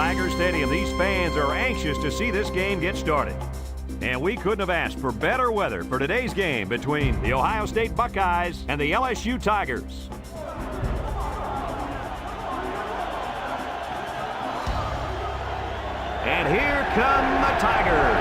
Tiger Stadium, these fans are anxious to see this game get started. And we couldn't have asked for better weather for today's game between the Ohio State Buckeyes and the LSU Tigers. And here come the Tigers.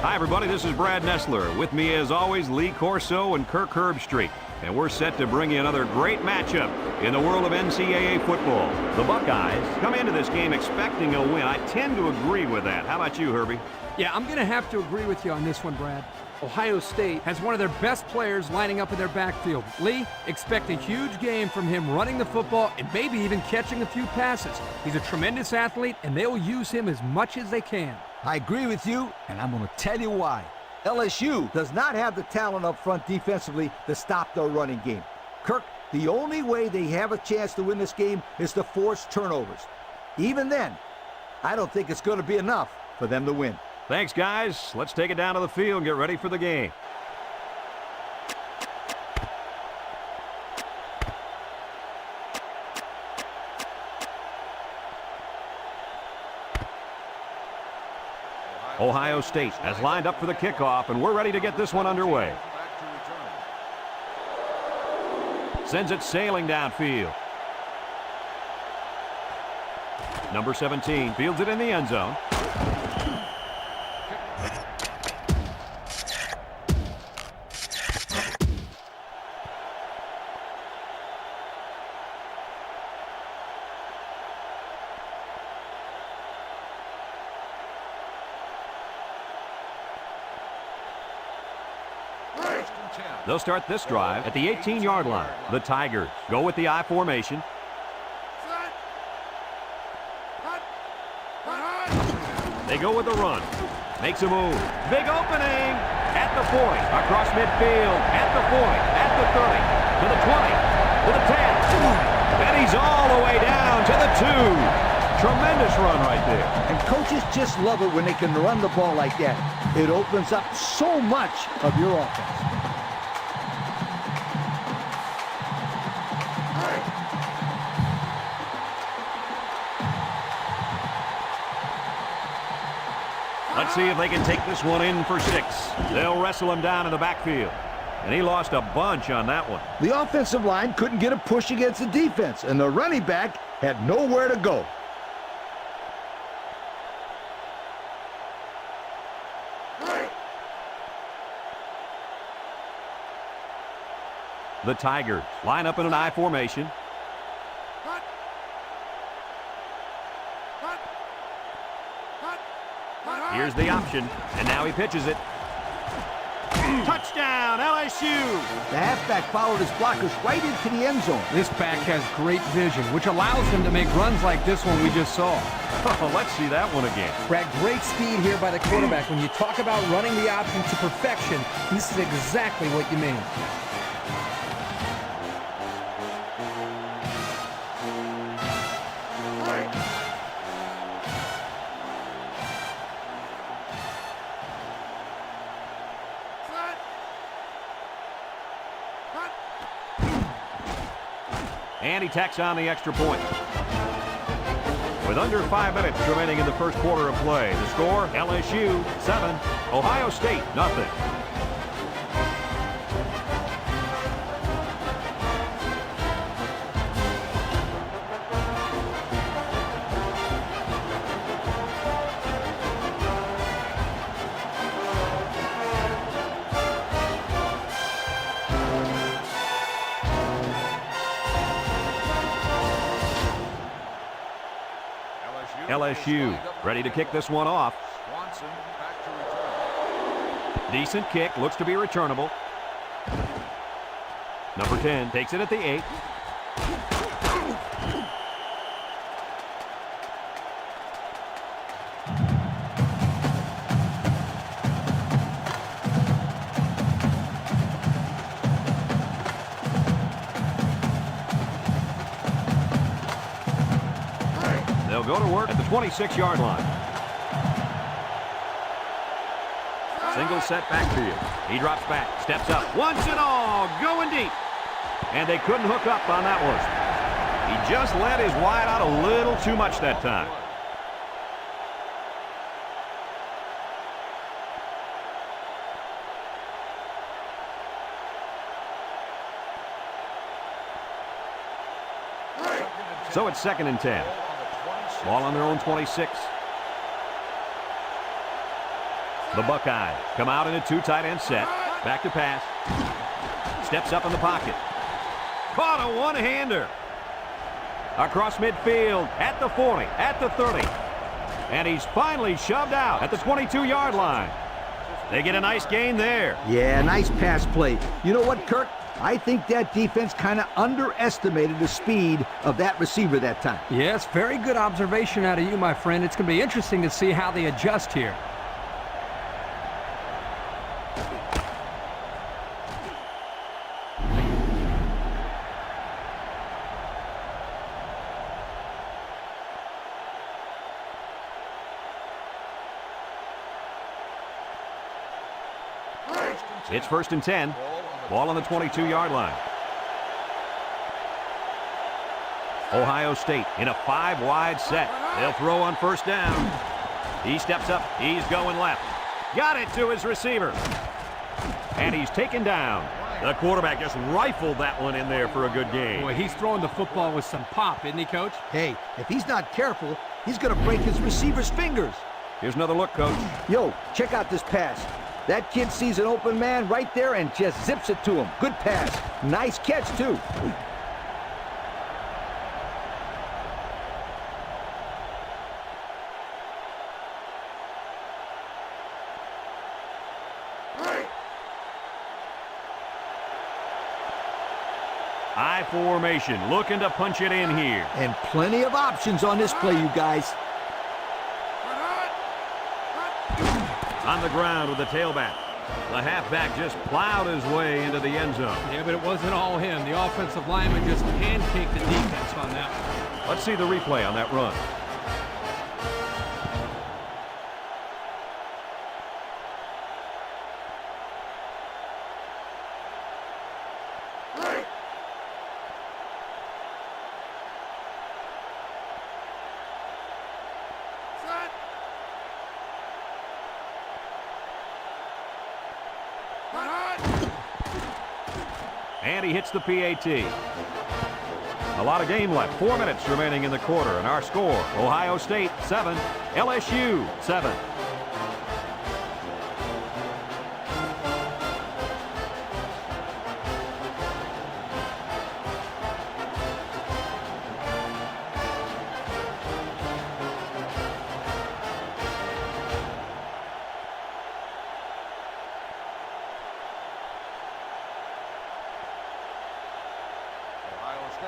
Hi, everybody. This is Brad Nessler. With me, as always, Lee Corso and Kirk Herbstreit. And we're set to bring you another great matchup in the world of NCAA football. The Buckeyes come into this game expecting a win. I tend to agree with that. How about you, Herbie? Yeah, I'm going to have to agree with you on this one, Brad. Ohio State has one of their best players lining up in their backfield. Lee, expect a huge game from him running the football and maybe even catching a few passes. He's a tremendous athlete, and they'll use him as much as they can. I agree with you, and I'm going to tell you why. LSU does not have the talent up front defensively to stop their running game. Kirk, the only way they have a chance to win this game is to force turnovers. Even then, I don't think it's going to be enough for them to win. Thanks, guys. Let's take it down to the field and get ready for the game. Ohio State has lined up for the kickoff, and we're ready to get this one underway. Sends it sailing downfield. Number 17 fields it in the end zone. They'll start this drive at the 18-yard line. The Tigers go with the I formation. They go with the run. Makes a move. Big opening at the point. Across midfield. At the point. At the 30. To the 20. To the 10. And he's all the way down to the 2. Tremendous run right there. And coaches just love it when they can run the ball like that. It opens up so much of your offense. Let's see if they can take this one in for 6. They'll wrestle him down in the backfield. And he lost a bunch on that one. The offensive line couldn't get a push against the defense, and the running back had nowhere to go. The Tigers line up in an I formation. Here's the option, and now he pitches it. Touchdown, LSU! The halfback followed his blockers right into the end zone. This back has great vision, which allows him to make runs like this one we just saw. Oh, let's see that one again. Brad, great speed here by the quarterback. When you talk about running the option to perfection, this is exactly what you mean. And he tacks on the extra point. With under 5 minutes remaining in the first quarter of play, the score, LSU 7, Ohio State nothing. LSU ready to kick this one off. Decent kick, looks to be returnable. Number 10 takes it at the 8. They'll go to work at the 26-yard line. Single set backfield. He drops back, steps up, wants it all, going deep. And they couldn't hook up on that one. He just let his wide out a little too much that time. So it's 2nd and 10. Ball on their own 26. The Buckeyes come out in a 2 tight end set. Back to pass. Steps up in the pocket. Caught a one-hander. Across midfield, at the 40, at the 30. And he's finally shoved out at the 22-yard line. They get a nice gain there. Yeah, nice pass play. You know what, Kirk? I think that defense kind of underestimated the speed of that receiver that time. Yes, very good observation out of you, my friend. It's going to be interesting to see how they adjust here. It's 1st and 10. Ball on the 22-yard line. Ohio State in a 5-wide set. They'll throw on 1st down. He steps up. He's going left. Got it to his receiver. And he's taken down. The quarterback just rifled that one in there for a good gain. Boy, he's throwing the football with some pop, isn't he, Coach? Hey, if he's not careful, he's going to break his receiver's fingers. Here's another look, Coach. Yo, check out this pass. That kid sees an open man right there and just zips it to him. Good pass. Nice catch, too. I formation, looking to punch it in here. And plenty of options on this play, you guys. On the ground with the tailback. The halfback just plowed his way into the end zone. Yeah, but it wasn't all him. The offensive lineman just pancaked the defense on that one. Let's see the replay on that run. And he hits the PAT. A lot of game left. 4 minutes remaining in the quarter. And our score, Ohio State 7, LSU 7.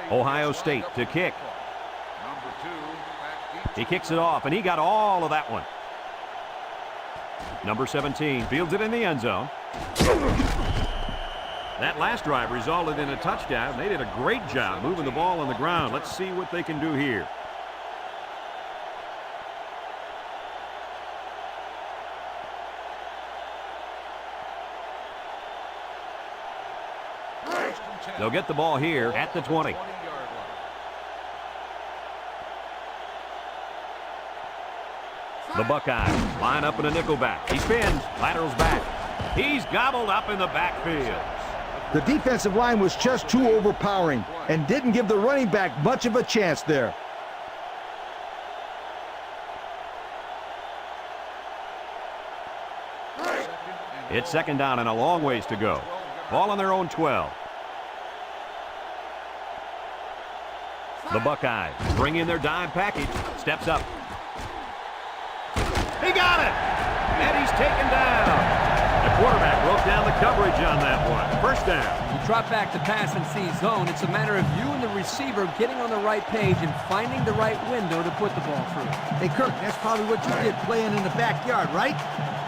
Ohio State to kick. He kicks it off, and he got all of that one. Number 17 fields it in the end zone. That last drive resulted in a touchdown. They did a great job moving the ball on the ground. Let's see what they can do here. They'll get the ball here at the 20. The Buckeyes line up in a nickelback. He spins, laterals back. He's gobbled up in the backfield. The defensive line was just too overpowering and didn't give the running back much of a chance there. It's 2nd down and a long ways to go. Ball on their own 12. The Buckeyes bring in their dime package. Steps up. He got it! And he's taken down. The quarterback broke down the coverage on that one. 1st down. You drop back to pass and see zone. It's a matter of you and the receiver getting on the right page and finding the right window to put the ball through. Hey, Kirk, that's probably what you did playing in the backyard, right?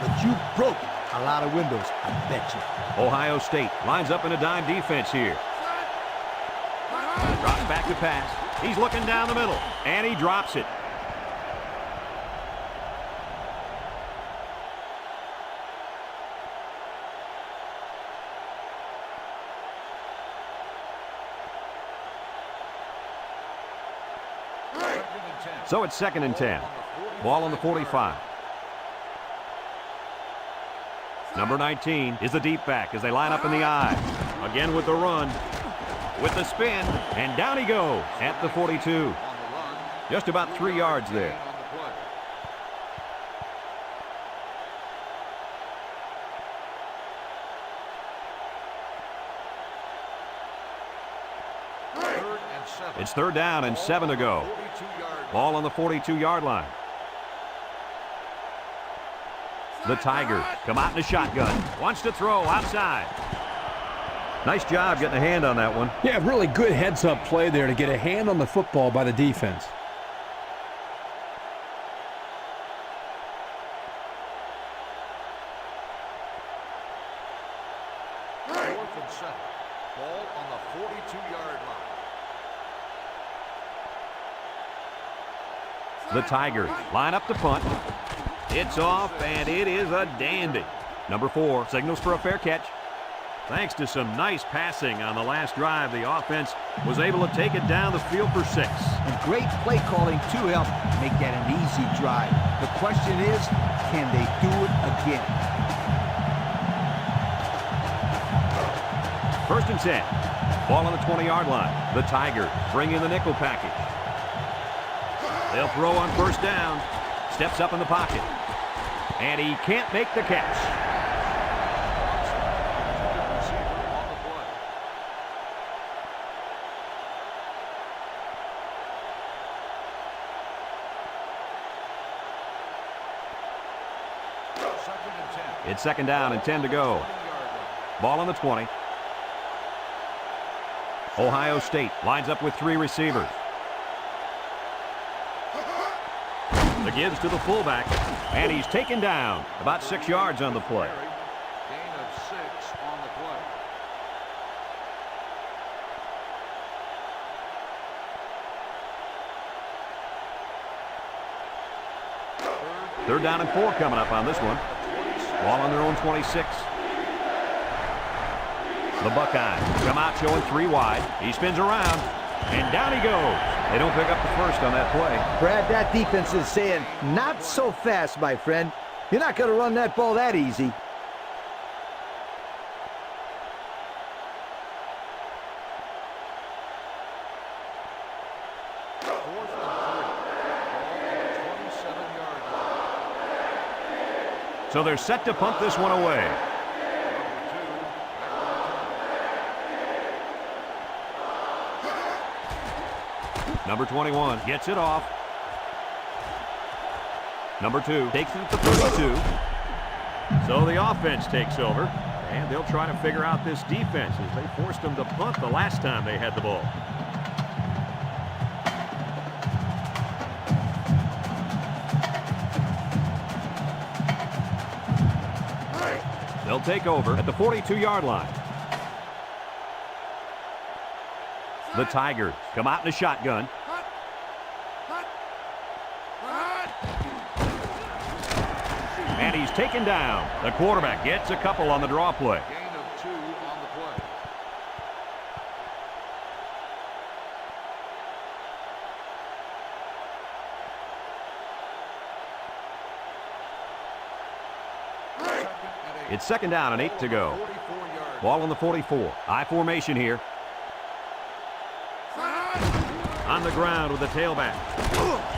But you broke a lot of windows, I bet you. Ohio State lines up in a dime defense here. Drops back to pass. He's looking down the middle, and he drops it. So it's 2nd and 10. Ball on the 45. Number 19 is the deep back as they line up in the I. Again with the run. With the spin. And down he goes at the 42. Just about 3 yards there. It's 3rd down and 7 to go. Ball on the 42-yard line. The Tigers come out in a shotgun. Wants to throw outside. Nice job getting a hand on that one. Yeah, really good heads-up play there to get a hand on the football by the defense. Ball on the 42-yard line. The Tigers line up to punt. It's off, and it is a dandy. Number 4 signals for a fair catch. Thanks to some nice passing on the last drive, the offense was able to take it down the field for 6. And great play calling to help make that an easy drive. The question is, can they do it again? 1st and 10. Ball on the 20-yard line. The Tigers bring in the nickel package. They'll throw on 1st down. Steps up in the pocket. And he can't make the catch. It's 2nd down and 10 to go. Ball on the 20. Ohio State lines up with 3 receivers. The gives to the fullback, and he's taken down. About 6 yards on the play. Gain of 6 on the play. 3rd down and 4 coming up on this one. Ball on their own 26. The Buckeyes come out showing 3 wide. He spins around, and down he goes. They don't pick up the 1st on that play. Brad, that defense is saying, not so fast, my friend. You're not going to run that ball that easy. So they're set to punt this one away. Number 21 gets it off. Number 2 takes it at the 32. So the offense takes over, and they'll try to figure out this defense as they forced them to punt the last time they had the ball. They'll take over at the 42-yard line. The Tigers come out in a shotgun. And he's taken down. The quarterback gets a couple on the draw play. Gain of 2 on the play. It's 2nd down and 8 to go. Ball on the 44. I formation here. On the ground with the tailback.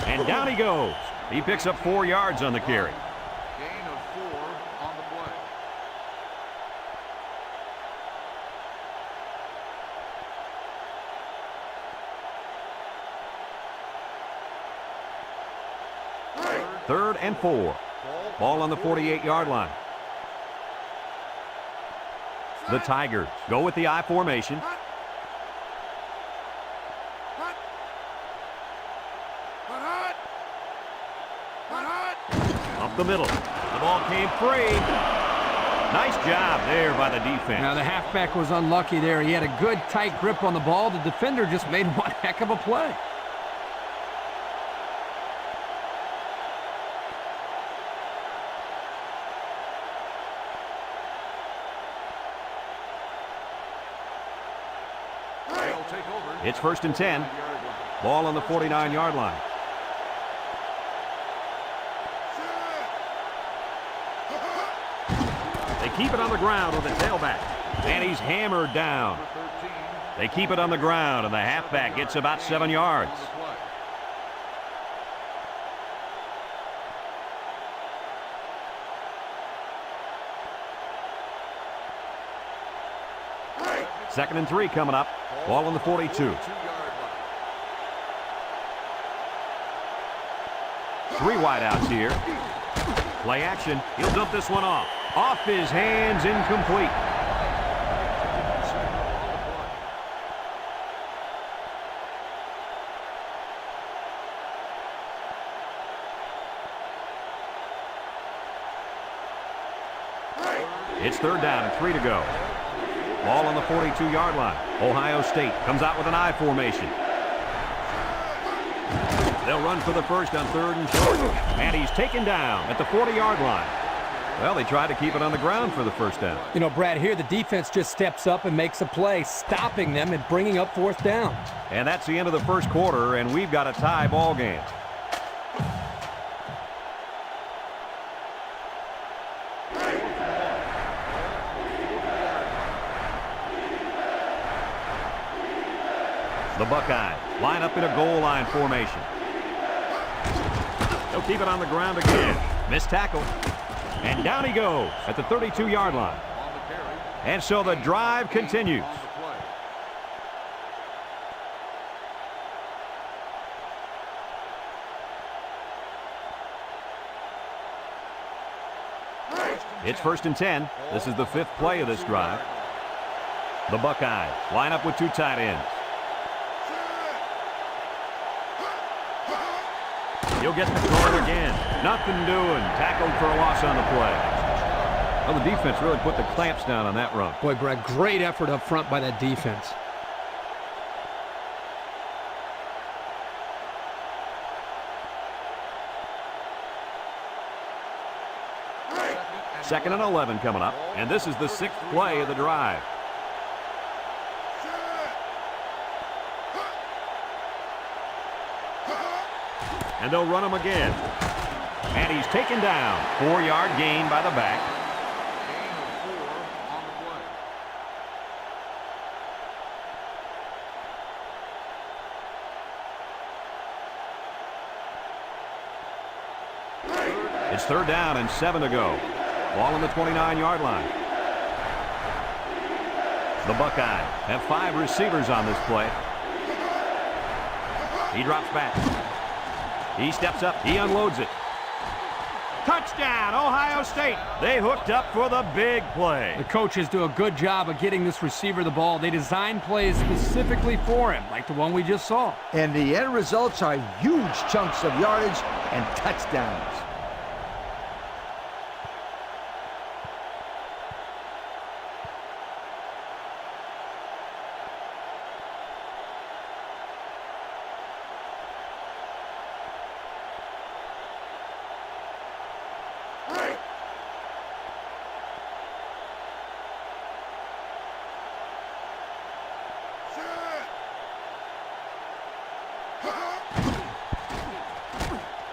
And down he goes. He picks up 4 yards on the carry. Gain of 4 on the play. Third and 4. Ball on the 48-yard line. The Tigers go with the I formation. Up the middle. The ball came free. Nice job there by the defense. Now, the halfback was unlucky there. He had a good, tight grip on the ball. The defender just made one heck of a play. It's 1st and 10. Ball on the 49-yard line. They keep it on the ground with the tailback. And he's hammered down. They keep it on the ground, and the halfback gets about 7 yards. Second and 3 coming up. Ball on the 42. 3 wideouts here. Play action. He'll dump this one off. Off his hands, incomplete. It's third down and 3 to go. Ball on the 42-yard line. Ohio State comes out with an I formation. They'll run for the first on 3rd and short. And he's taken down at the 40-yard line. Well, they tried to keep it on the ground for the first down. You know, Brad, here the defense just steps up and makes a play, stopping them and bringing up 4th down. And that's the end of the first quarter, and we've got a tie ball game. The Buckeyes line up in a goal line formation. They'll keep it on the ground again. Missed tackle. And down he goes at the 32-yard line. And so the drive continues. It's 1st and 10. This is the 5th play of this drive. The Buckeyes line up with 2 tight ends. He'll get the call again. Nothing doing. Tackled for a loss on the play. Well, the defense really put the clamps down on that run. Boy, Brad, great effort up front by that defense. Second and 11 coming up. And this is the 6th play of the drive. And they'll run him again. And he's taken down. 4-yard gain by the back. It's 3rd down and 7 to go. Ball on the 29-yard line. The Buckeyes have 5 receivers on this play. He drops back. He steps up. He unloads it. Touchdown, Ohio State. They hooked up for the big play. The coaches do a good job of getting this receiver the ball. They design plays specifically for him, like the one we just saw. And the end results are huge chunks of yardage and touchdowns.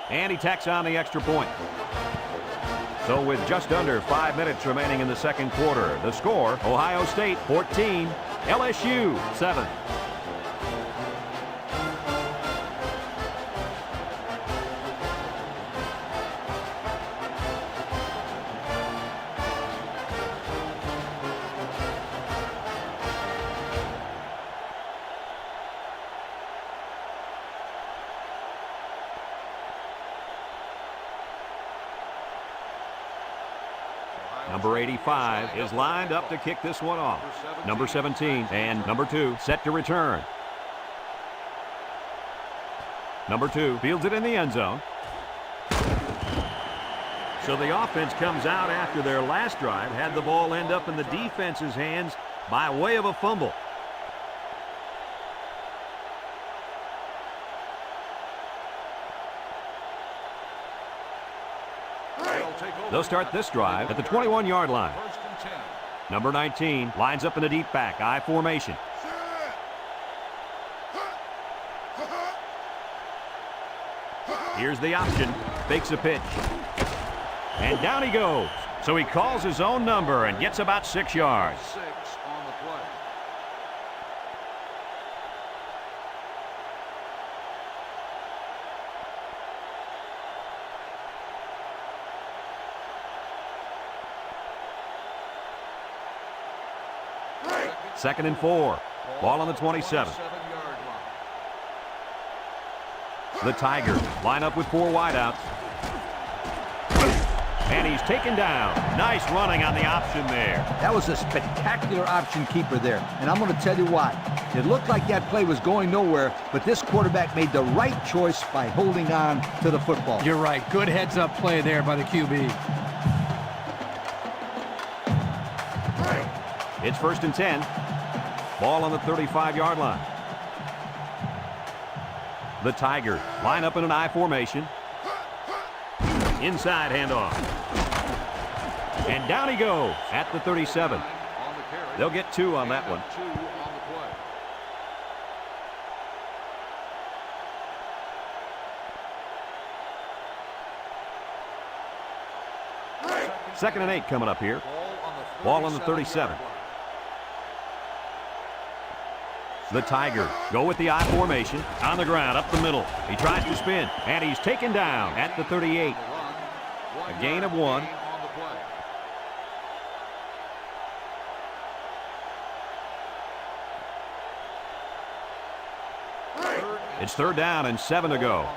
And he tacks on the extra point. So with just under 5 minutes remaining in the second quarter, the score, Ohio State 14, LSU 7. Number 85 is lined up to kick this one off. Number 17 and number 2 set to return. Number 2 fields it in the end zone. So the offense comes out after their last drive, had the ball end up in the defense's hands by way of a fumble. They'll start this drive at the 21-yard line. Number 19 lines up in the deep back, I formation. Here's the option. Fakes a pitch. And down he goes. So he calls his own number and gets about 6 yards. 6 on the play. Second and 4. Ball on the 27. 27-yard line. The Tigers line up with 4 wideouts. And he's taken down. Nice running on the option there. That was a spectacular option keeper there, and I'm going to tell you why. It looked like that play was going nowhere, but this quarterback made the right choice by holding on to the football. You're right. Good heads-up play there by the QB. It's first and 10. Ball on the 35-yard line. The Tigers line up in an I formation. Inside handoff. And down he goes at the 37. On the carry. They'll get 2 on that one. 2 on the play. Second and 8 coming up here. Ball on the 37. The Tigers go with the I formation. On the ground, up the middle. He tries to spin, and he's taken down at the 38. A gain of 1. It's third down and 7 to go.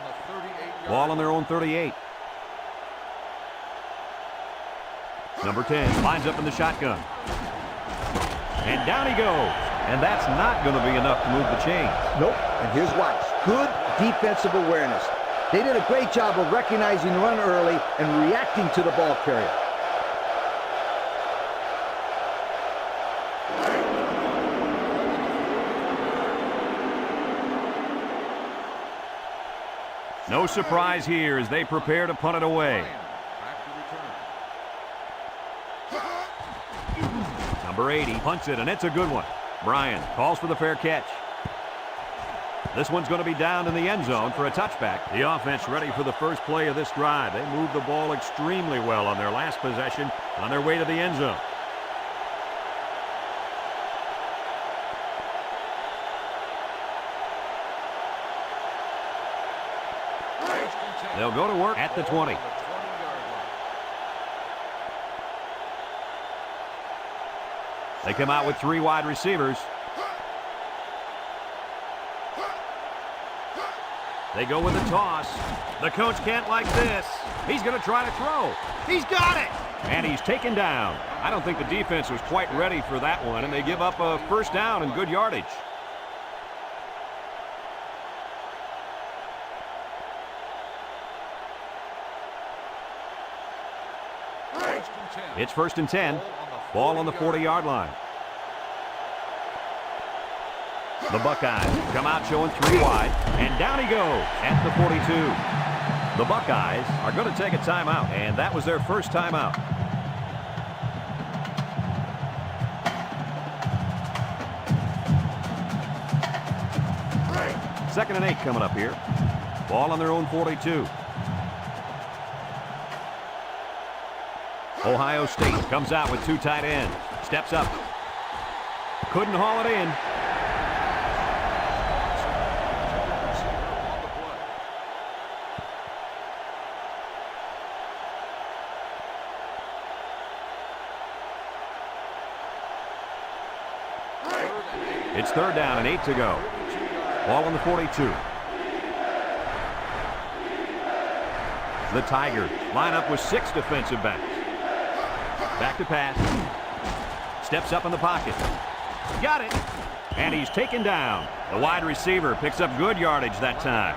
Ball on their own 38. Number 10 lines up in the shotgun. And down he goes. And that's not going to be enough to move the chains. Nope, and here's why. Good defensive awareness. They did a great job of recognizing the run early and reacting to the ball carrier. No surprise here as they prepare to punt it away. Number 80 punts it, and it's a good one. Bryan calls for the fair catch. This one's going to be down in the end zone for a touchback. The offense ready for the first play of this drive. They moved the ball extremely well on their last possession on their way to the end zone. They'll go to work at the 20. They come out with 3 wide receivers. They go with a toss. The coach can't like this. He's going to try to throw. He's got it! And he's taken down. I don't think the defense was quite ready for that one, and they give up a first down and good yardage. It's first and 10. Ball on the 40-yard line. The Buckeyes come out showing 3 wide, and down he goes at the 42. The Buckeyes are going to take a timeout, and that was their first timeout. Second and 8 coming up here. Ball on their own 42. Ohio State comes out with 2 tight ends. Steps up. Couldn't haul it in. It's third down and 8 to go. Ball on the 42. The Tigers line up with 6 defensive backs. Back to pass. Steps up in the pocket. Got it. And he's taken down. The wide receiver picks up good yardage that time.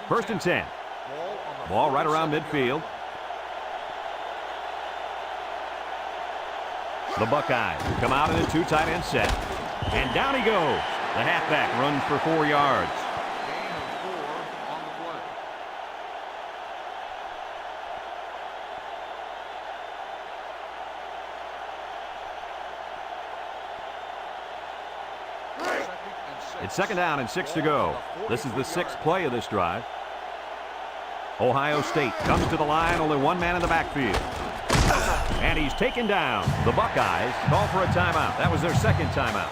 First and 10. Ball right around midfield. The Buckeyes come out in a 2 tight end set. And down he goes. The halfback runs for 4 yards. Gain of 4 on the It's second down and 6 to go. This is the 6th play of this drive. Ohio State comes to the line, only one man in the backfield. And he's taken down. The Buckeyes call for a timeout. That was their second timeout.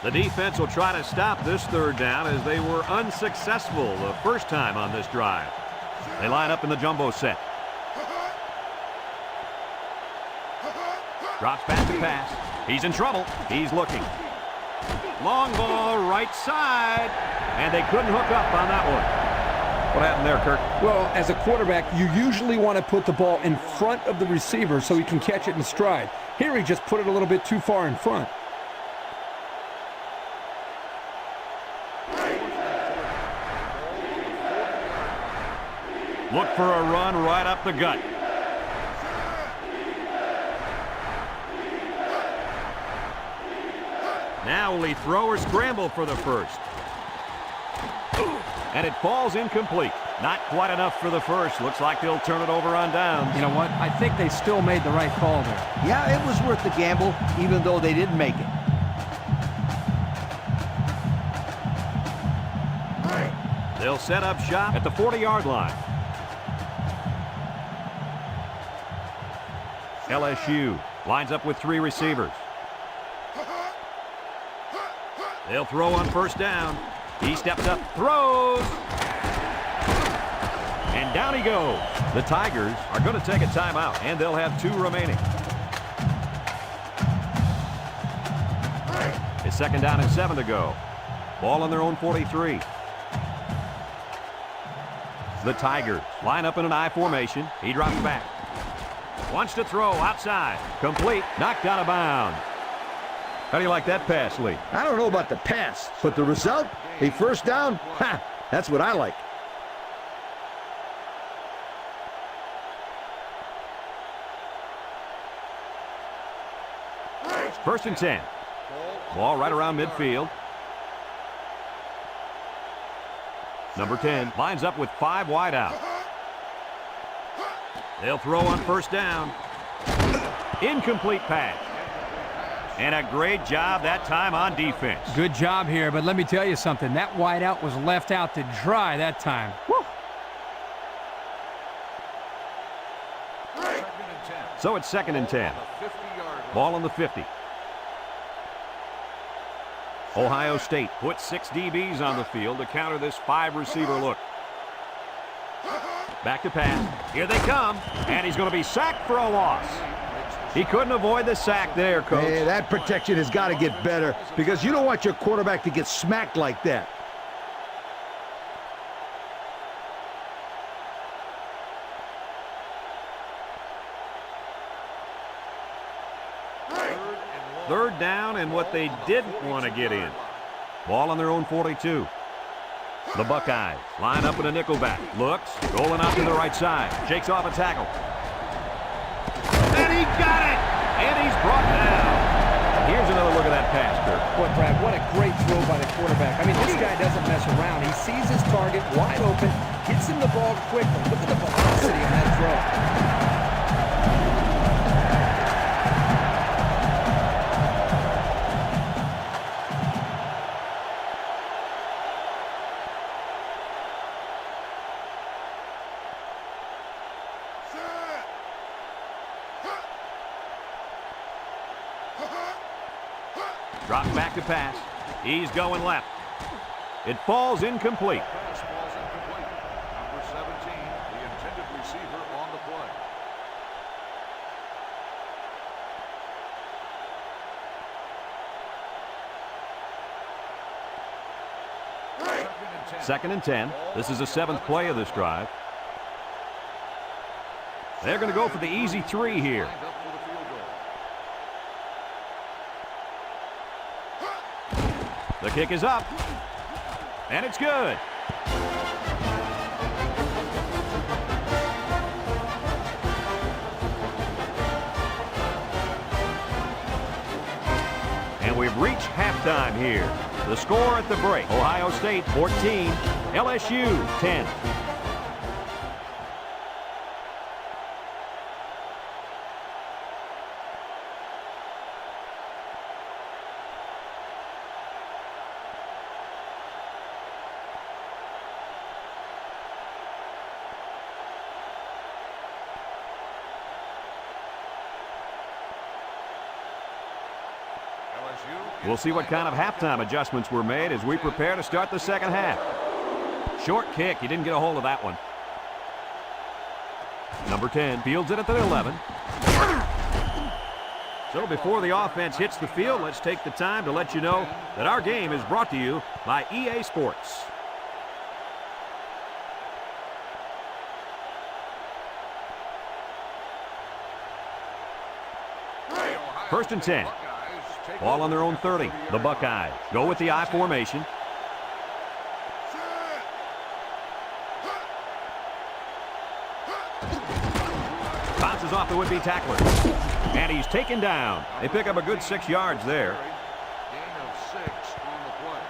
The defense will try to stop this third down as they were unsuccessful the first time on this drive. They line up in the jumbo set. Drops back to pass. He's in trouble. He's looking. Long ball right side. And they couldn't hook up on that one. What happened there, Kirk? Well, as a quarterback, you usually want to put the ball in front of the receiver so he can catch it in stride. Here he just put it a little bit too far in front. Look for a run right up the gut. Now will he throw or scramble for the first? And it falls incomplete. Not quite enough for the first. Looks like they'll turn it over on downs. You know what? I think they still made the right call there. Yeah, it was worth the gamble, even though they didn't make it. They'll set up shop at the 40-yard line. LSU lines up with 3 receivers. They'll throw on first down. He steps up, throws. And down he goes. The Tigers are going to take a timeout, and they'll have 2 remaining. It's second down and 7 to go. Ball on their own 43. The Tigers line up in an I formation. He drops back. Wants to throw outside. Complete. Knocked out of bounds. How do you like that pass, Lee? I don't know about the pass, but the result, a first down, ha, that's what I like. First and 10. Ball right around midfield. Number 10 lines up with 5 wide out. They'll throw on first down. Incomplete pass. And a great job that time on defense. Good job here, but let me tell you something. That wideout was left out to dry that time. Woo. So it's second and 10. Ball on the 50. Ohio State puts 6 DBs on the field to counter this 5-receiver look. Back to pass. Here they come. And he's going to be sacked for a loss. He couldn't avoid the sack there, Coach. Hey, that protection has got to get better because you don't want your quarterback to get smacked like that. Third down and what they didn't want to get in. Ball on their own 42. The Buckeyes line up in a nickelback. Looks, rolling out to the right side. Shakes off a tackle. And he got it! And he's brought down. Here's another look at that pass, Kirk. Boy, Brad, what a great throw by the quarterback. I mean, this guy doesn't mess around. He sees his target wide open, gets him the ball quickly. Look at the velocity on that throw. Drops back to pass. He's going left. It falls incomplete. Pass falls incomplete. Number 17, the intended receiver on the play. Second and 10. This is the 7th play of this drive. They're going to go for the easy 3 here. Lined up for the field goal. The kick is up. And it's good. And we've reached halftime here. The score at the break, Ohio State 14, LSU 10. We'll see what kind of halftime adjustments were made as we prepare to start the second half. Short kick. He didn't get a hold of that one. Number 10 fields it at the 11. So before the offense hits the field, let's take the time to let you know that our game is brought to you by EA Sports. First and 10. Ball on their own 30. The Buckeyes go with the I formation. Bounces off the would-be tackler. And he's taken down. They pick up a good 6 yards there. Gain of 6 on the play.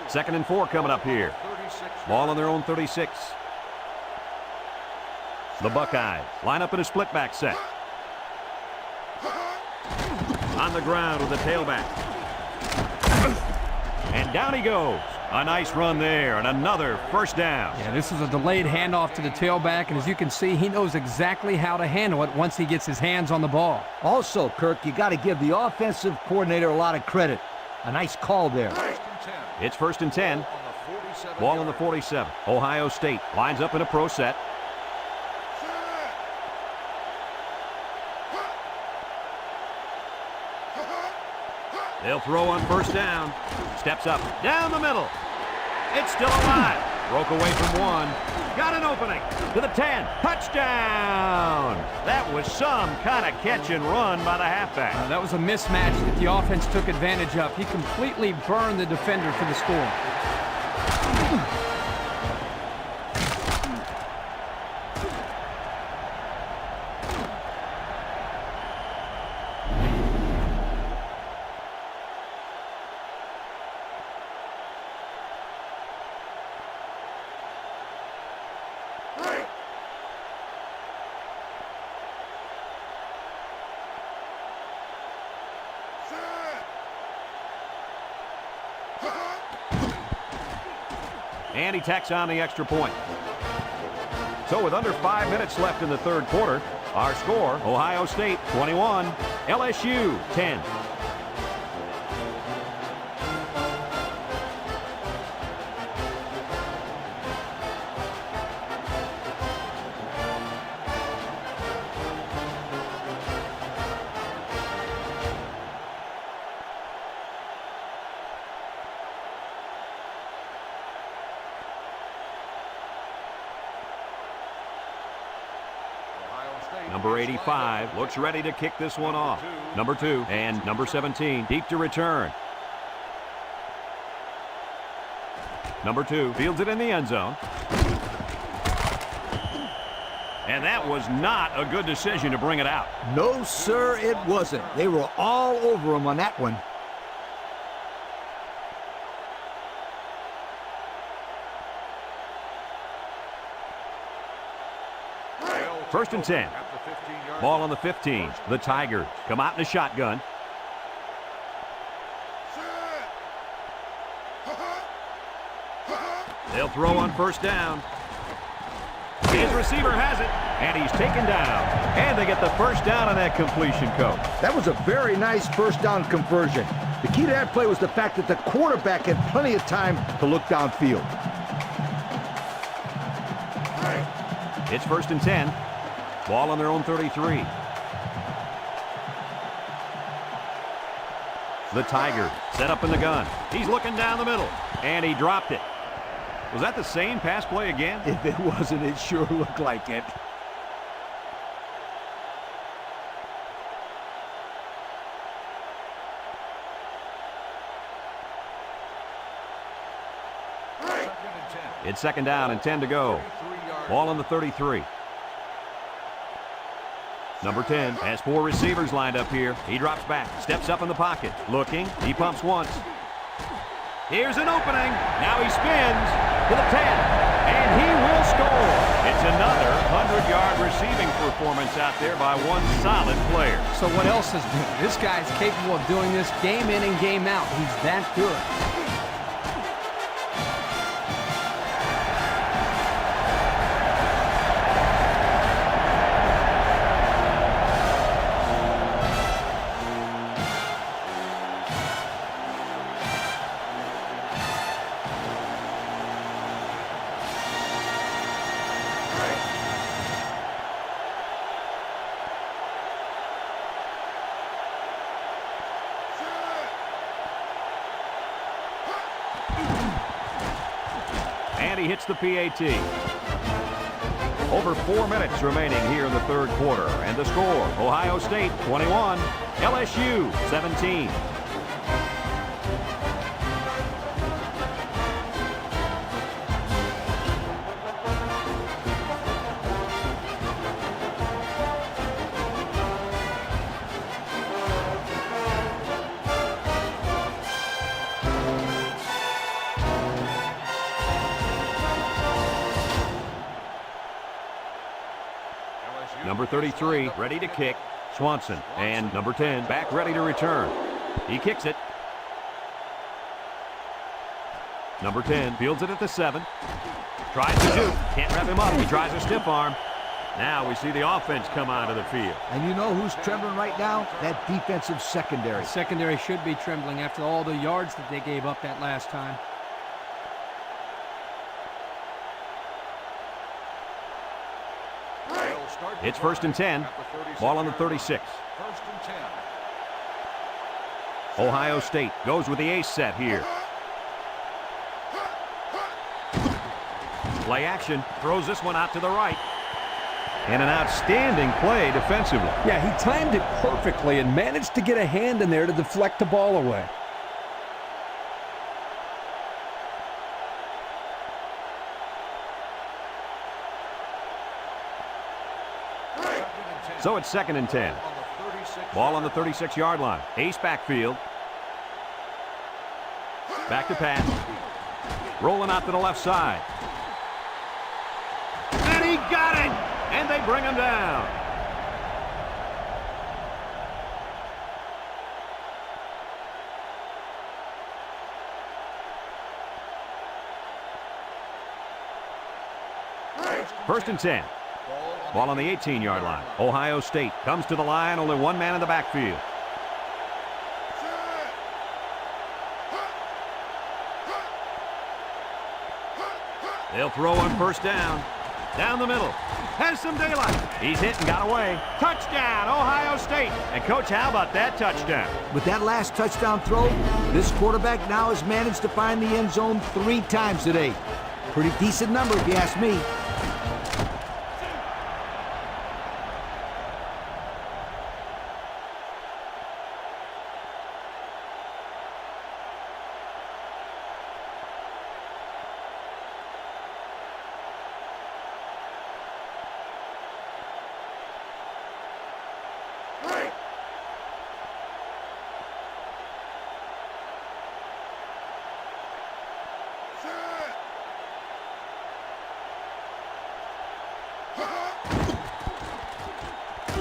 Second and 4 coming up here. Ball on their own 36. The Buckeyes line up in a split back set. On the ground with the tailback. And down he goes. A nice run there and another first down. Yeah, this is a delayed handoff to the tailback, and as you can see, he knows exactly how to handle it once he gets his hands on the ball. Also, Kirk, you got to give the offensive coordinator a lot of credit. A nice call there. It's first and 10. Ball on the 47. Ohio State lines up in a pro set. They'll throw on first down. Steps up. Down the middle. It's still alive. Broke away from one. Got an opening. To the 10. Touchdown. That was some kind of catch and run by the halfback. That was a mismatch that the offense took advantage of. He completely burned the defender for the score. And he tacks on the extra point. So with under 5 minutes left in the third quarter, our score, Ohio State 21, LSU 10. Number 85 looks ready to kick this one off. Number 2 and number 17 deep to return. Number 2 fields it in the end zone. And that was not a good decision to bring it out. No, sir, it wasn't. They were all over him on that one. First and 10. Ball on the 15. The Tigers come out in a shotgun. They'll throw on first down. His receiver has it, and he's taken down. And they get the first down on that completion, Coach. That was a very nice first down conversion. The key to that play was the fact that the quarterback had plenty of time to look downfield. It's first and 10. Ball on their own 33. The Tigers set up in the gun. He's looking down the middle, and he dropped it. Was that the same pass play again? If it wasn't, it sure looked like it. It's second down and 10 to go. Ball on the 33. Number 10 has 4 receivers lined up here. He drops back, steps up in the pocket, looking. He pumps once. Here's an opening. Now he spins to the 10, and he will score. It's another 100-yard receiving performance performance out there by one solid player. So what else is new? This guy's capable of doing this game in and game out. He's that good. And he hits the PAT. Over 4 minutes remaining here in the third quarter. And the score, Ohio State 21, LSU 17. Number 33, ready to kick, Swanson. And number 10, back ready to return. He kicks it. Number 10 fields it at the 7. Tries to shoot. Can't wrap him up. He tries a stiff arm. Now we see the offense come onto the field. And you know who's trembling right now? That defensive secondary. The secondary should be trembling after all the yards that they gave up that last time. It's 1st and 10. Ball on the 36. 1st and 10. Ohio State goes with the ace set here. Play action. Throws this one out to the right. And an outstanding play defensively. Yeah, he timed it perfectly and managed to get a hand in there to deflect the ball away. So it's 2nd and 10. Ball on the 36-yard line. Ace backfield. Back to pass. Rolling out to the left side. And he got it! And they bring him down. First and 10. Ball on the 18-yard line. Ohio State comes to the line, only one man in the backfield. They'll throw on first down. Down the middle. Has some daylight. He's hit and got away. Touchdown, Ohio State. And, Coach, how about that touchdown? With that last touchdown throw, this quarterback now has managed to find the end zone 3 times today. Pretty decent number if you ask me.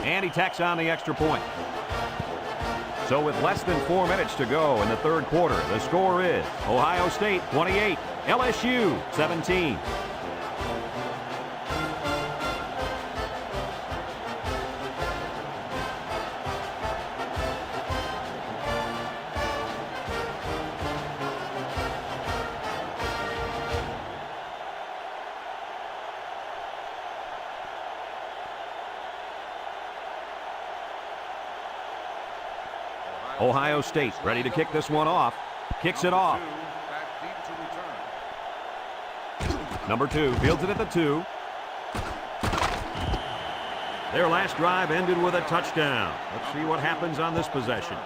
And he tacks on the extra point. So with less than 4 minutes to go in the third quarter, the score is Ohio State 28, LSU 17. Ohio State ready to kick this one off. Kicks it off. Number 2 fields it at the 2. Their last drive ended with a touchdown. Let's see what happens on this possession.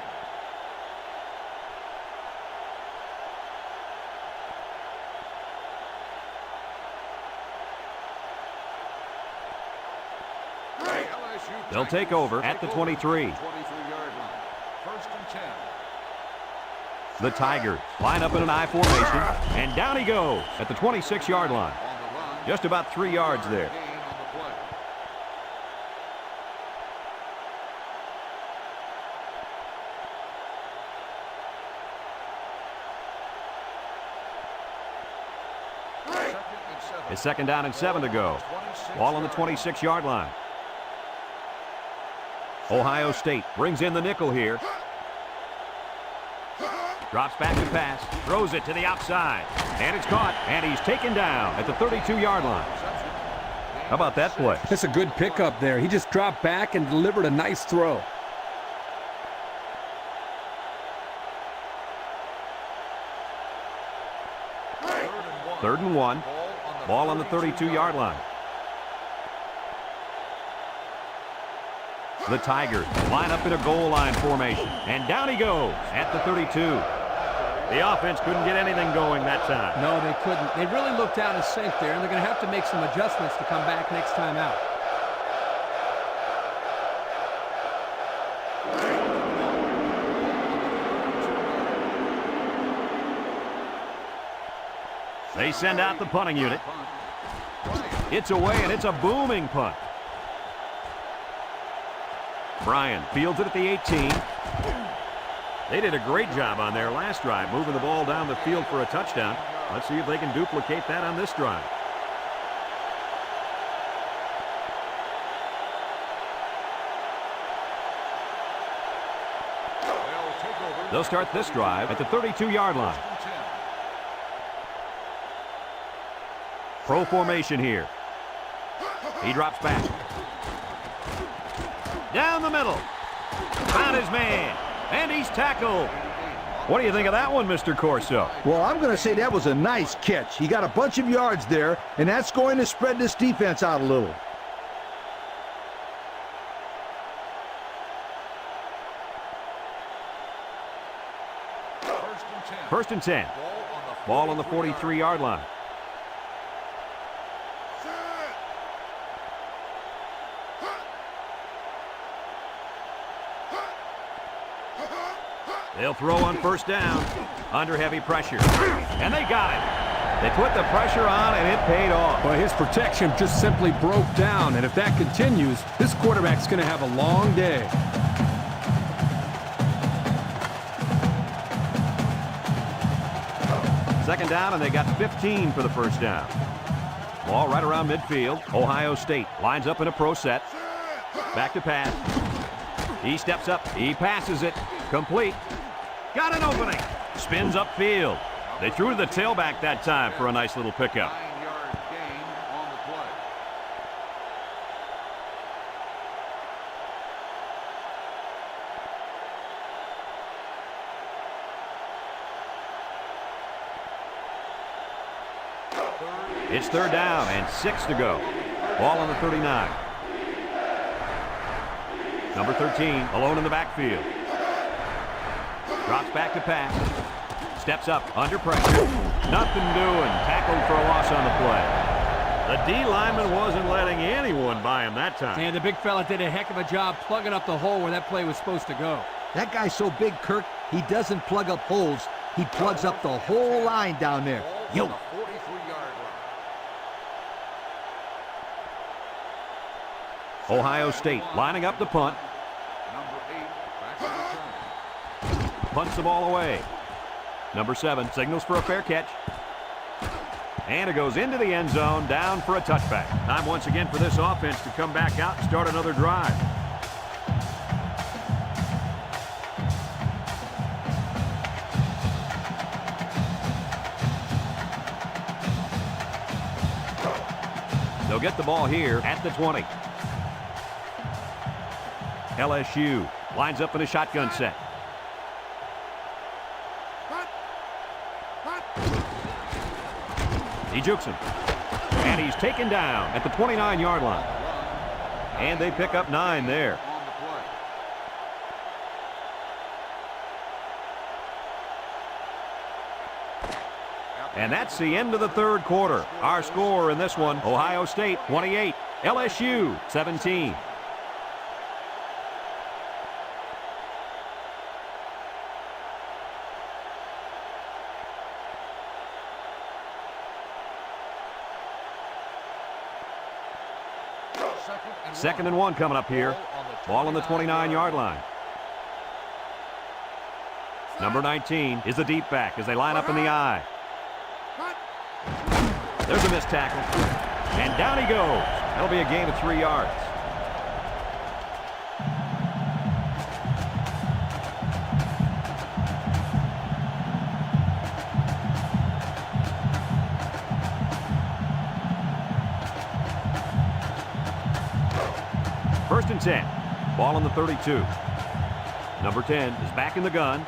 They'll take over at the 23. The Tigers line up in an I formation, and down he goes at the 26-yard line. Just about 3 yards there. It's 2nd down and 7 to go. Ball on the 26-yard line. Ohio State brings in the nickel here. Drops back to pass. Throws it to the outside. And it's caught. And he's taken down at the 32-yard line. How about that play? That's a good pickup there. He just dropped back and delivered a nice throw. Third and 1. Ball on the 32-yard line. The Tigers line up in a goal line formation. And down he goes at the 32. The offense couldn't get anything going that time. No, they couldn't. They really looked out of sync there, and they're going to have to make some adjustments to come back next time out. They send out the punting unit. It's away, and it's a booming punt. Bryan fields it at the 18. They did a great job on their last drive, moving the ball down the field for a touchdown. Let's see if they can duplicate that on this drive. They'll start this drive at the 32-yard line. Pro formation here. He drops back. Down the middle. Found his man. And he's tackled. What do you think of that one, Mr. Corso? Well, I'm going to say that was a nice catch. He got a bunch of yards there, and that's going to spread this defense out a little. First and 10. Ball on the 43-yard line. They'll throw on first down under heavy pressure. And they got it. They put the pressure on, and it paid off. Well, his protection just simply broke down, and if that continues, this quarterback's going to have a long day. Second down, and they got 15 for the first down. Ball right around midfield. Ohio State lines up in a pro set. Back to pass. He steps up. He passes it. Complete. Got an opening. Spins upfield. They threw to the tailback that time for a nice little pickup. 9-yard gain on the play. It's third down and 6 to go. Ball on the 39. Number 13 alone in the backfield. Drops back to pass. Steps up under pressure. Nothing doing. Tackled for a loss on the play. The D lineman wasn't letting anyone by him that time. And the big fella did a heck of a job plugging up the hole where that play was supposed to go. That guy's so big, Kirk, he doesn't plug up holes. He plugs up the whole line down there. Yo. 43-yard line. Ohio State lining up the punt. Number 8 back to return. Punts the ball away. Number 7 signals for a fair catch. And it goes into the end zone, down for a touchback. Time once again for this offense to come back out and start another drive. They'll get the ball here at the 20. LSU lines up in a shotgun set. He jukes him. And he's taken down at the 29-yard line. And they pick up 9 there. On the play. And that's the end of the third quarter. Our score in this one, Ohio State 28, LSU 17. Second and 1 coming up here. Ball on the 29-yard line. Number 19 is the deep back as they line up in the I. There's a missed tackle. And down he goes. That'll be a gain of 3 yards. First and 10. Ball on the 32. Number 10 is back in the gun.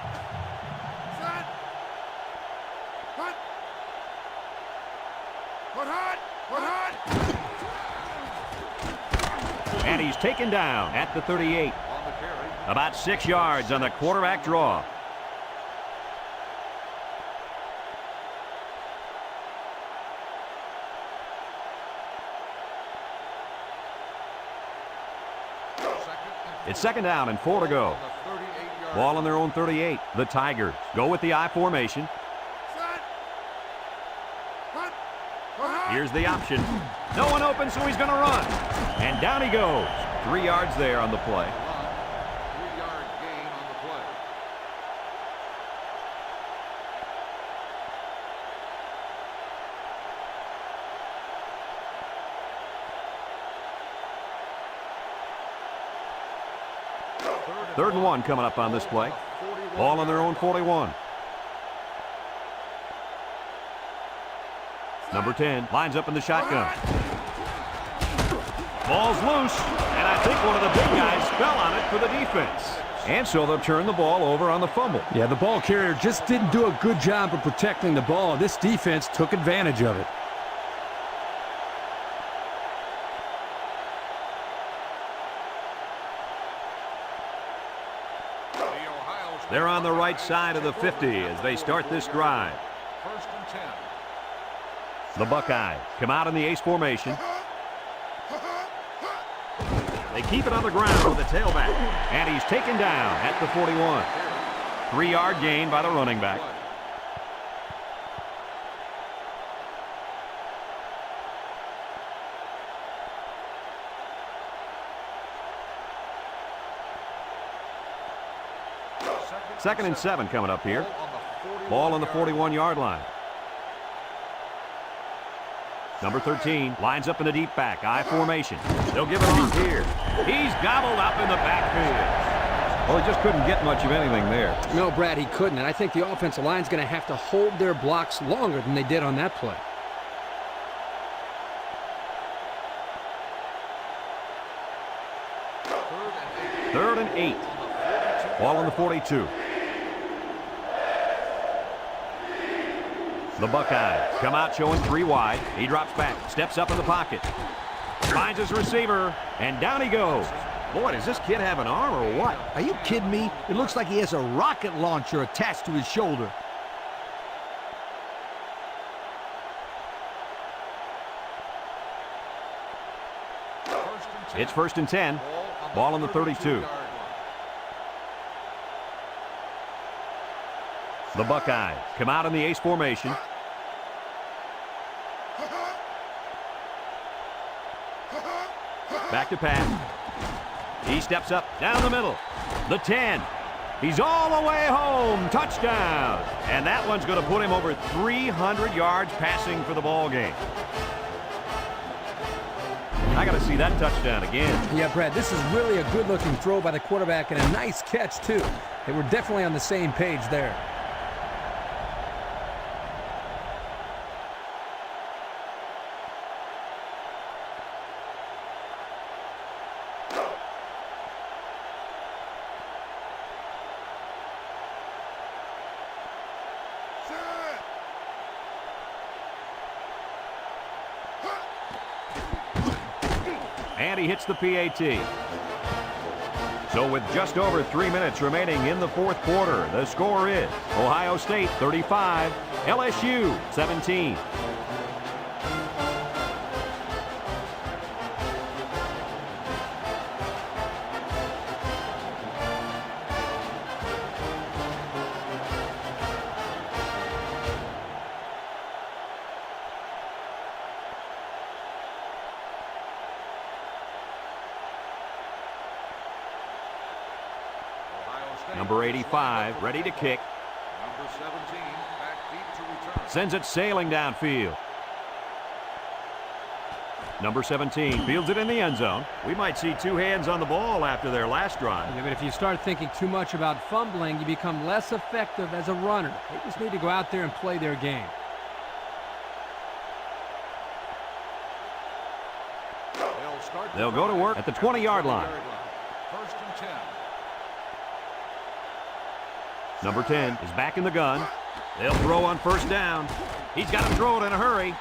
And he's taken down at the 38. About 6 yards on the quarterback draw. It's second down and 4 to go. Ball on their own 38. The Tigers go with the I formation. Here's the option. No one open, so he's going to run. And down he goes. 3 yards there on the play. 3-yard gain on the play. Third and 1 coming up on this play. Ball on their own 41. Number 10 lines up in the shotgun. Ball's loose, and I think one of the big guys fell on it for the defense. And so they'll turn the ball over on the fumble. Yeah, the ball carrier just didn't do a good job of protecting the ball. This defense took advantage of it. They're on the right side of the 50 as they start this drive. First and 10. The Buckeyes come out in the ace formation. They keep it on the ground with the tailback. And he's taken down at the 41. 3-yard gain by the running back. Second and 7 coming up here. Ball on the 41-yard line. Number 13 lines up in the deep back, I formation. They'll give it off here. He's gobbled up in the backfield. Well, he just couldn't get much of anything there. No, Brad, he couldn't. And I think the offensive line's going to have to hold their blocks longer than they did on that play. Third and 8. Ball on the 42. The Buckeyes come out showing 3 wide. He drops back, steps up in the pocket. Finds his receiver, and down he goes. Boy, does this kid have an arm or what? Are you kidding me? It looks like he has a rocket launcher attached to his shoulder. It's first and 10. Ball on the 32. The Buckeyes come out in the ace formation. Back to pass. He steps up down the middle. The 10. He's all the way home. Touchdown. And that one's going to put him over 300 yards passing for the ball game. I got to see that touchdown again. Yeah, Brad, this is really a good-looking throw by the quarterback and a nice catch, too. They were definitely on the same page there. And he hits the PAT. So with just over 3 minutes remaining in the fourth quarter, the score is Ohio State 35, LSU 17. Number 85, ready to kick. Number 17, back deep to return. Sends it sailing downfield. Number 17 fields it in the end zone. We might see two hands on the ball after their last drive. Yeah, but if you start thinking too much about fumbling, you become less effective as a runner. They just need to go out there and play their game. They'll go to work at the 20-yard line. First and 10. Number 10 is back in the gun. They'll throw on first down. He's got to throw it in a hurry.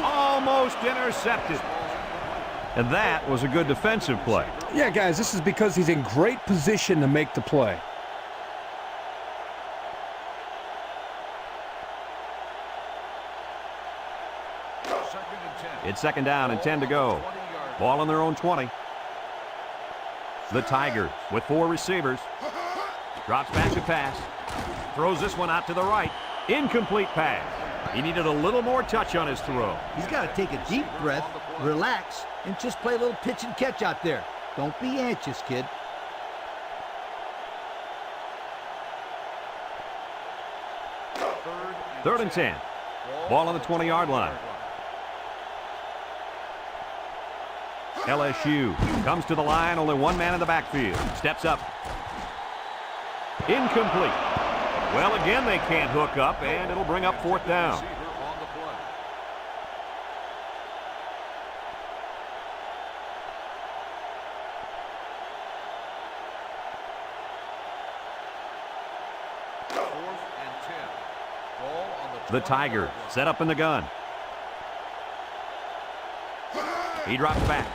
Almost intercepted. And that was a good defensive play. Yeah, guys, this is because he's in great position to make the play. Second and 10. It's second down and 10 to go. Ball on their own 20. The Tigers with 4 receivers. Drops back to pass. Throws this one out to the right. Incomplete pass. He needed a little more touch on his throw. He's got to take a deep breath, relax, and just play a little pitch and catch out there. Don't be anxious, kid. Third and 10. Ball on the 20-yard line. LSU comes to the line, only one man in the backfield. Steps up. Incomplete. Well, again, they can't hook up, and it'll bring up fourth down. Receiver on the play. Fourth and 10. Ball on The Tigers set up in the gun. He drops back.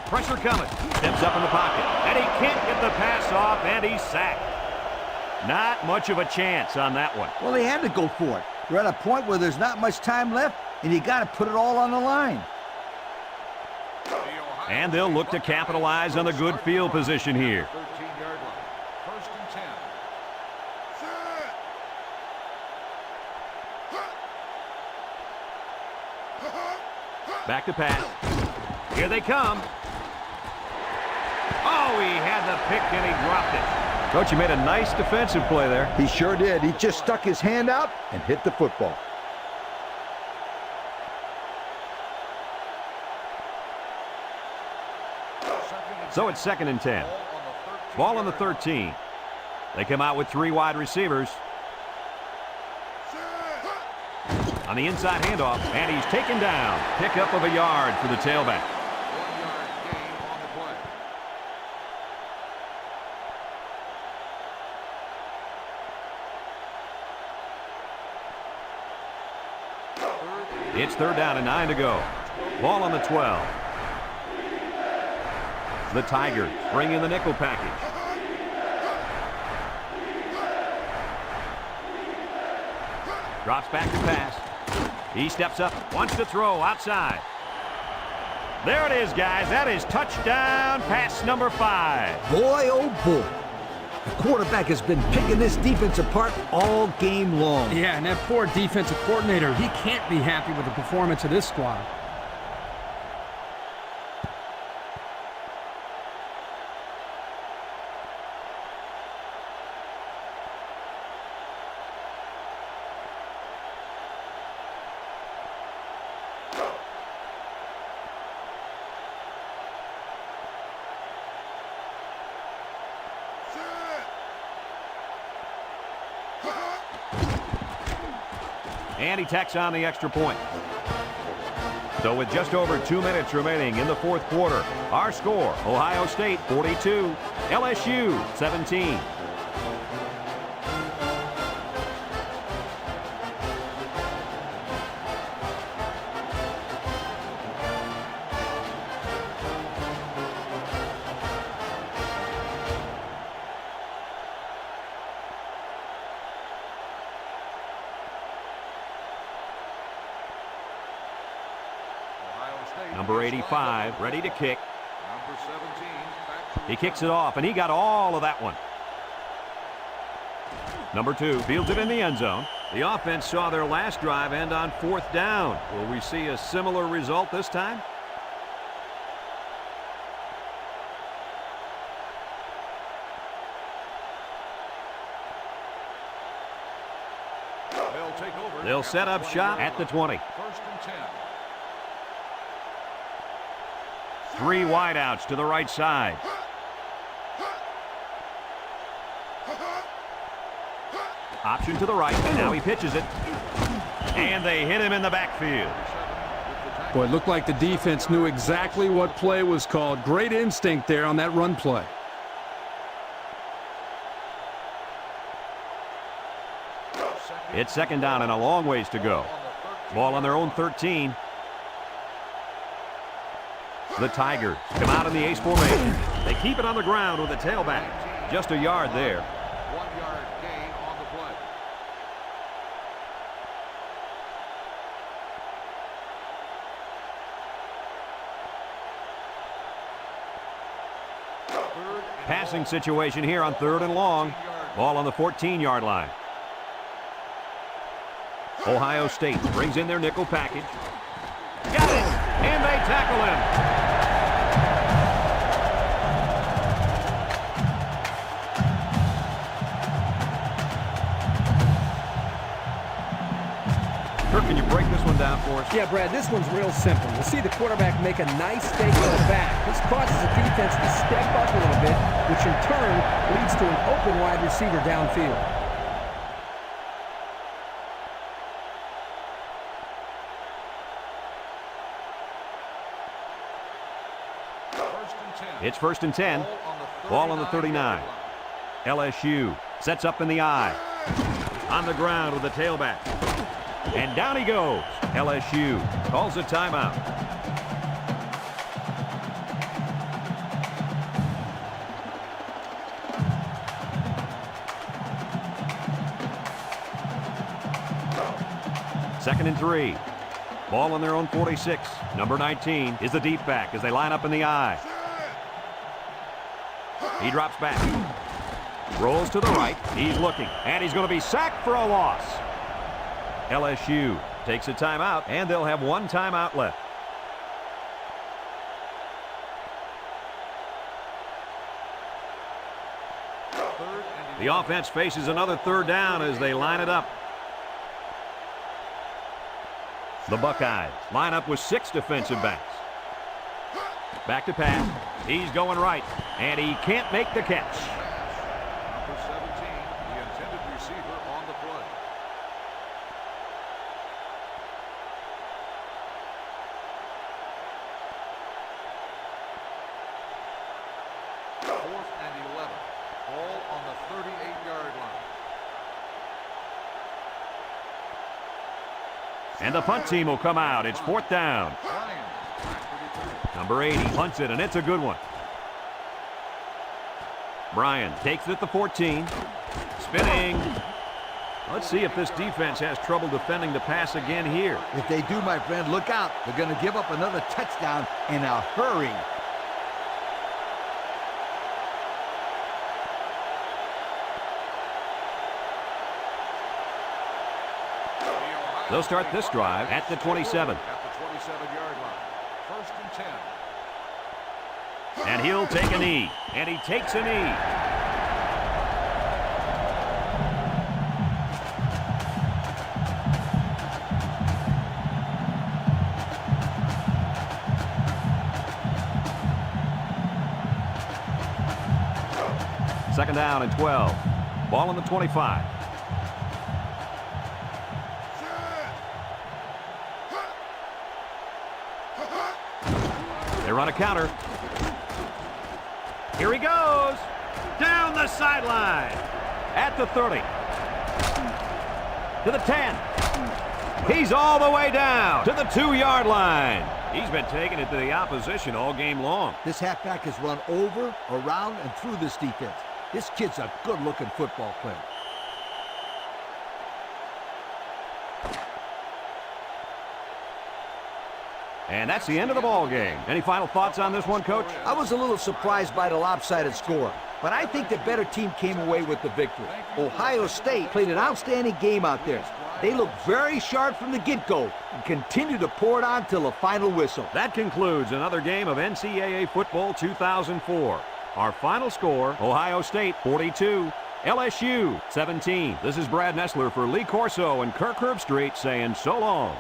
Pressure coming. Steps up in the pocket. And he can't get the pass off, and he's sacked. Not much of a chance on that one. Well, they had to go for it. They're at a point where there's not much time left, and you got to put it all on the line. And they'll look to capitalize on the good field position here. 13-yard line. First and 10. Back to pass. Here they come. Oh, he had the pick and he dropped it. Coach, you made a nice defensive play there. He sure did. He just stuck his hand out and hit the football. So it's second and 10. Ball on the 13. They come out with 3 wide receivers. On the inside handoff, and he's taken down. Pickup of a yard for the tailback. 1-yard gain on the play. It's third down and 9 to go. Ball on the 12. The Tigers bring in the nickel package. Drops back to pass. He steps up, wants to throw outside. There it is, guys. That is touchdown pass number 5. Boy, oh boy. The quarterback has been picking this defense apart all game long. Yeah, and that poor defensive coordinator, he can't be happy with the performance of this squad. And he tacks on the extra point. So with just over 2 minutes remaining in the fourth quarter, our score, Ohio State 42, LSU 17. Number 85, ready to kick. Number 17, back to He kicks it off, and he got all of that one. Number 2 fields it in the end zone. The offense saw their last drive end on fourth down. Will we see a similar result this time? They'll take over. They'll set up shop at the 20. First and 10. Three wideouts to the right side. Option to the right, and now he pitches it. And they hit him in the backfield. Boy, it looked like the defense knew exactly what play was called. Great instinct there on that run play. It's second down and a long ways to go. Ball on their own 13. The Tigers come out in the ace formation. They keep it on the ground with a tailback. Just a yard there. 1 yard gain on the play. Passing situation here on 3rd and long. Ball on the 14-yard line. Ohio State brings in their nickel package. Got it! And they tackle him. Kirk, can you break this one down for us? Yeah, Brad, this one's real simple. You'll see the quarterback make a nice stake to the back. This causes the defense to step up a little bit, which in turn leads to an open wide receiver downfield. It's 1st and 10. Ball on the 39. LSU sets up in the I. On the ground with the tailback. And down he goes. LSU calls a timeout. Second and 3. Ball on their own 46. Number 19 is the deep back as they line up in the I. He drops back. Rolls to the right. He's looking. And he's going to be sacked for a loss. LSU takes a timeout, and they'll have one timeout left. The offense faces another 3rd down as they line it up. The Buckeyes line up with 6 defensive backs. Back to pass. He's going right, and he can't make the catch. Number 17, the intended receiver on the play. Fourth and 11. Ball on the 38-yard line. And the punt team will come out. It's 4th down. Ryan, back to return. Number 80 punts it, and it's a good one. Bryan takes it at the 14. Spinning. Let's see if this defense has trouble defending the pass again here. If they do, my friend, look out. They're going to give up another touchdown in a hurry. They'll start this drive at the 27. At the 27-yard line. 1st and 10. And he'll take a knee. And he takes a knee. Second down and 12. Ball on the 25. They run a counter. Here he goes. Down the sideline. At the 30. To the 10. He's all the way down to the 2-yard line. He's been taking it to the opposition all game long. This halfback has run over, around, and through this defense. This kid's a good-looking football player. And that's the end of the ball game. Any final thoughts on this one, Coach? I was a little surprised by the lopsided score, but I think the better team came away with the victory. Ohio State played an outstanding game out there. They looked very sharp from the get-go and continued to pour it on till the final whistle. That concludes another game of NCAA Football 2004. Our final score, Ohio State 42, LSU 17. This is Brad Nessler for Lee Corso and Kirk Herbstreit saying so long.